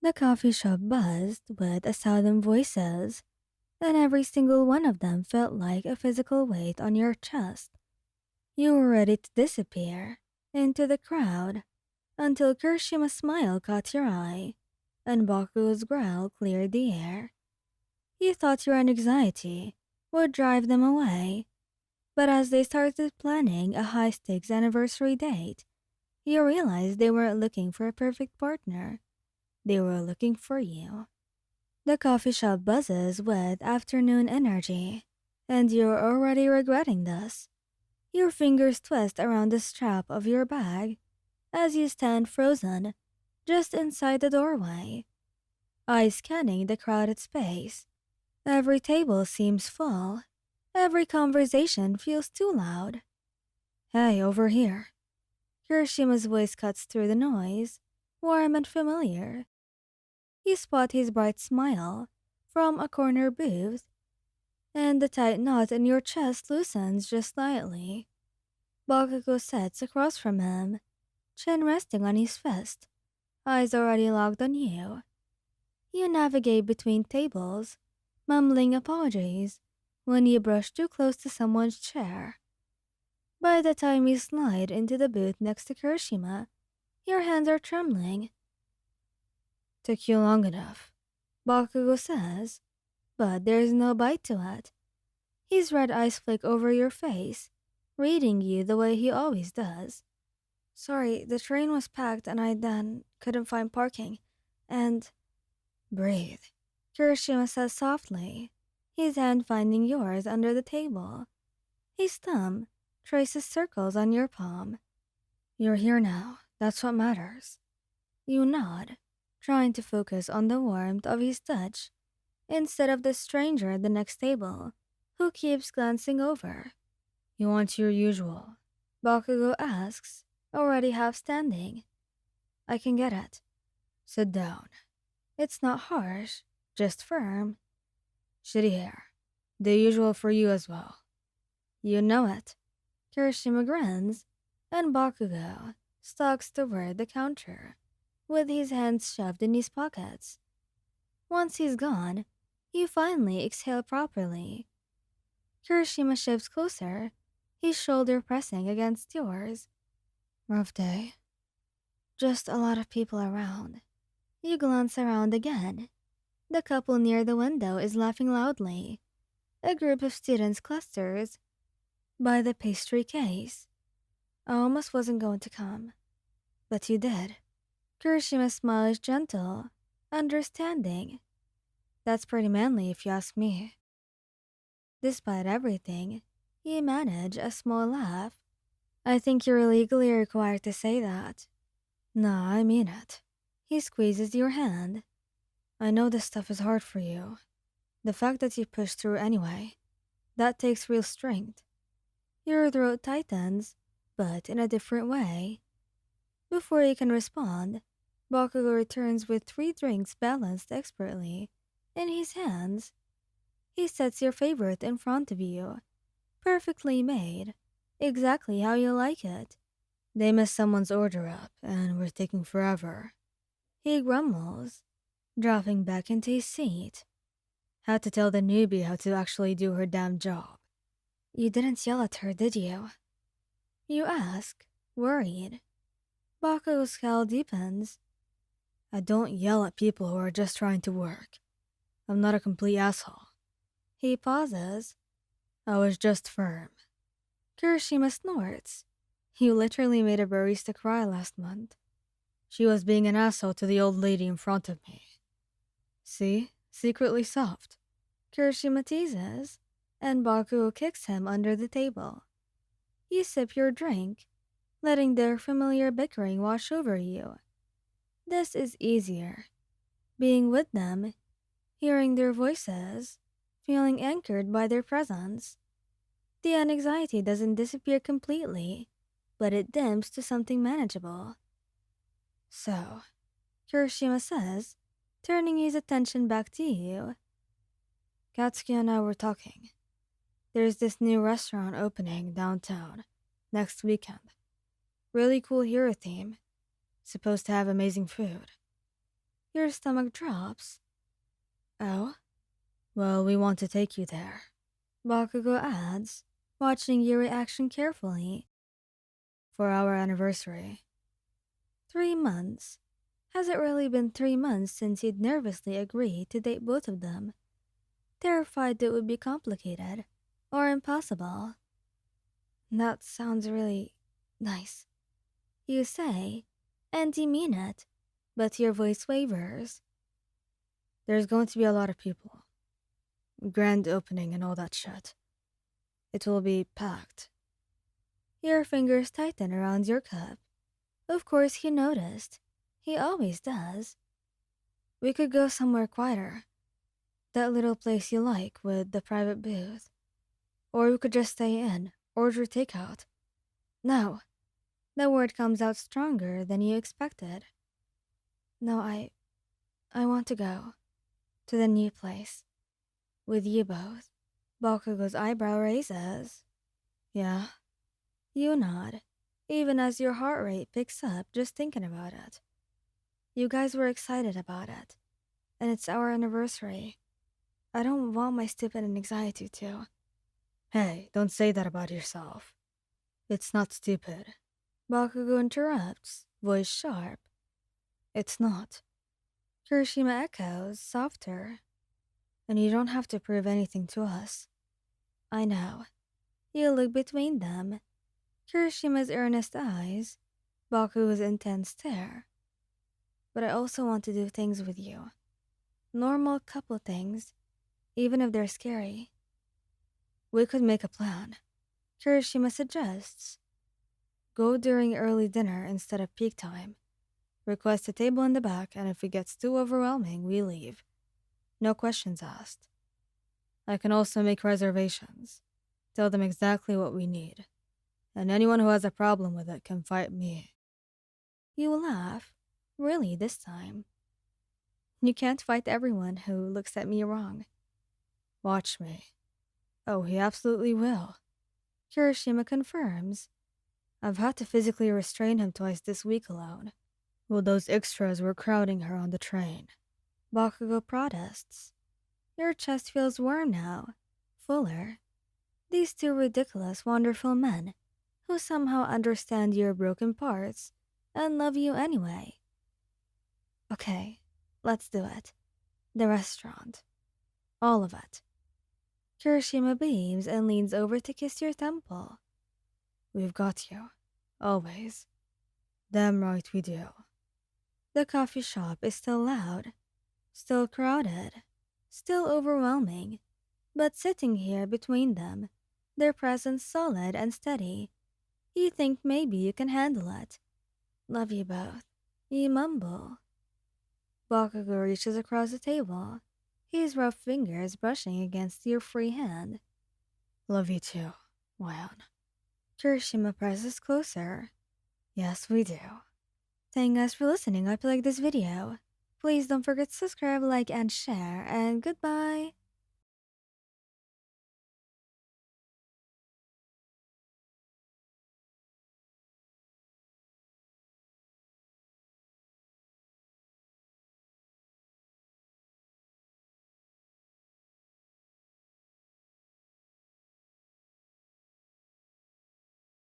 The coffee shop buzzed with a thousand voices, and every single one of them felt like a physical weight on your chest. You were ready to disappear into the crowd until Kirishima's smile caught your eye and Baku's growl cleared the air. You thought your anxiety would drive them away, but as they started planning a high-stakes anniversary date, you realized they weren't looking for a perfect partner. They were looking for you. The coffee shop buzzes with afternoon energy, and you're already regretting this. Your fingers twist around the strap of your bag as you stand frozen just inside the doorway, eyes scanning the crowded space. Every table seems full. Every conversation feels too loud. Hey, over here. Kirishima's voice cuts through the noise, warm and familiar. You spot his bright smile from a corner booth, and the tight knot in your chest loosens just slightly. Bakugou sits across from him, chin resting on his fist, eyes already locked on you. You navigate between tables, mumbling apologies when you brush too close to someone's chair. By the time you slide into the booth next to Kirishima, your hands are trembling. Took you long enough, Bakugo says, but there's no bite to it. His red eyes flick over your face, reading you the way he always does. Sorry, the train was packed and I then couldn't find parking, and... Breathe, Kirishima says softly, his hand finding yours under the table. His thumb traces circles on your palm. You're here now, that's what matters. You nod, trying to focus on the warmth of his touch instead of the stranger at the next table, who keeps glancing over. You want your usual? Bakugo asks, already half standing. I can get it. Sit down. It's not harsh, just firm. Shitty hair. The usual for you as well. You know it. Kirishima grins, and Bakugo stalks toward the counter, with his hands shoved in his pockets. Once he's gone, you finally exhale properly. Kirishima shifts closer, his shoulder pressing against yours. Rough day. Just a lot of people around. You glance around again. The couple near the window is laughing loudly. A group of students clusters by the pastry case. I almost wasn't going to come, but you did. Kirishima's smile is gentle, understanding. That's pretty manly if you ask me. Despite everything, you manage a small laugh. I think you're legally required to say that. No, I mean it. He squeezes your hand. I know this stuff is hard for you. The fact that you push through anyway, that takes real strength. Your throat tightens, but in a different way. Before you can respond, Bakugo returns with 3 drinks balanced expertly in his hands. He sets your favorite in front of you, perfectly made, exactly how you like it. They messed someone's order up and were taking forever. He grumbles, dropping back into his seat. Had to tell the newbie how to actually do her damn job. You didn't yell at her, did you? You ask, worried. Bakugo's scowl deepens. I don't yell at people who are just trying to work. I'm not a complete asshole. He pauses. I was just firm. Kirishima snorts. You literally made a barista cry last month. She was being an asshole to the old lady in front of me. See? Secretly soft. Kirishima teases, and Bakugo kicks him under the table. You sip your drink, letting their familiar bickering wash over you. This is easier. Being with them, hearing their voices, feeling anchored by their presence. The anxiety doesn't disappear completely, but it dims to something manageable. So, Kirishima says, turning his attention back to you. Katsuki and I were talking. There's this new restaurant opening downtown next weekend. Really cool hero theme. Supposed to have amazing food. Your stomach drops. Oh? Well, we want to take you there. Bakugo adds, watching your reaction carefully. For our anniversary. 3 months. Has it really been 3 months since he'd nervously agreed to date both of them? Terrified that it would be complicated or impossible. That sounds really nice. You say, and you mean it, but your voice wavers. There's going to be a lot of people. Grand opening and all that shit. It will be packed. Your fingers tighten around your cup. Of course he noticed. He always does. We could go somewhere quieter. That little place you like with the private booth. Or we could just stay in, order takeout. No. The word comes out stronger than you expected. No, I want to go. To the new place. With you both. Bakugo's eyebrow raises. Yeah. You nod, even as your heart rate picks up just thinking about it. You guys were excited about it. And it's our anniversary. I don't want my stupid anxiety to. Hey, don't say that about yourself. It's not stupid. Bakugo interrupts, voice sharp. It's not. Kirishima echoes, softer. And you don't have to prove anything to us. I know. You look between them. Kirishima's earnest eyes, Bakugo's intense stare. But I also want to do things with you. Normal couple things, even if they're scary. We could make a plan. Kirishima suggests. Go during early dinner instead of peak time. Request a table in the back, and if it gets too overwhelming, we leave. No questions asked. I can also make reservations. Tell them exactly what we need. And anyone who has a problem with it can fight me. You laugh. Really, this time. You can't fight everyone who looks at me wrong. Watch me. Oh, he absolutely will. Kirishima confirms. I've had to physically restrain him twice this week alone. Well, those extras were crowding her on the train. Bakugo protests. Your chest feels warm now. Fuller. These two ridiculous, wonderful men who somehow understand your broken parts and love you anyway. Okay, let's do it. The restaurant. All of it. Kirishima beams and leans over to kiss your temple. We've got you. Always. Damn right we do. The coffee shop is still loud. Still crowded. Still overwhelming. But sitting here between them, their presence solid and steady, you think maybe you can handle it. Love you both. You mumble. Bakugo reaches across the table, his rough fingers brushing against your free hand. Love you too, Wayan. Kirishima presses closer. Yes, we do. Thank us for listening. I hope you like this video. Please don't forget to subscribe, like, and share, and goodbye.